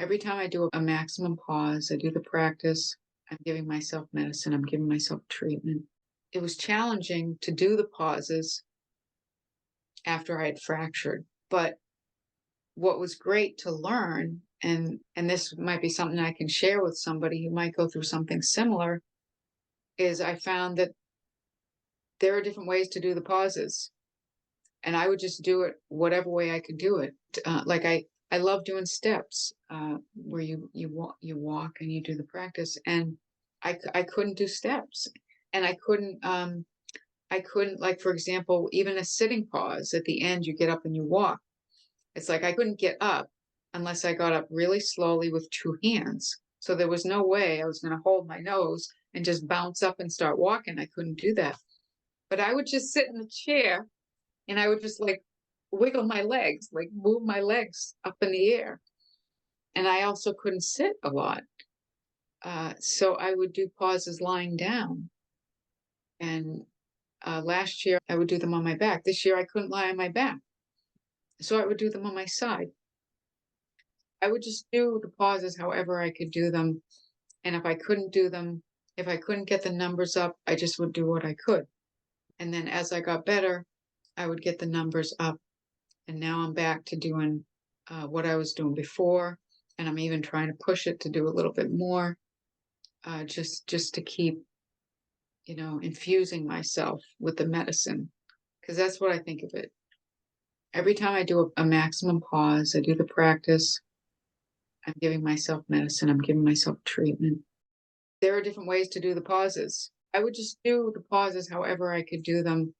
Every time I do a maximum pause, I do the practice, I'm giving myself medicine, I'm giving myself treatment. It was challenging to do the pauses after I had fractured, but what was great to learn, and this might be something I can share with somebody who might go through something similar, is I found that there are different ways to do the pauses, and I would just do it whatever way I could do it. Like I love doing steps, where you walk and you do the practice, and I couldn't do steps, and I couldn't, like, for example, even a sitting pause at the end, you get up and you walk. It's like I couldn't get up unless I got up really slowly with two hands. So there was no way I was going to hold my nose and just bounce up and start walking. I couldn't do that. But I would just sit in the chair and I would just like wiggle my legs, like move my legs up in the air. And I also couldn't sit a lot. So I would do pauses lying down. And last year I would do them on my back. This year I couldn't lie on my back. So I would do them on my side. I would just do the pauses however I could do them. And if I couldn't do them, if I couldn't get the numbers up, I just would do what I could. And then as I got better, I would get the numbers up. And now I'm back to doing what I was doing before. And I'm even trying to push it to do a little bit more, just to keep, infusing myself with the medicine. Because that's what I think of it. Every time I do a maximum pause, I do the practice, I'm giving myself medicine, I'm giving myself treatment. There are different ways to do the pauses. I would just do the pauses however I could do them.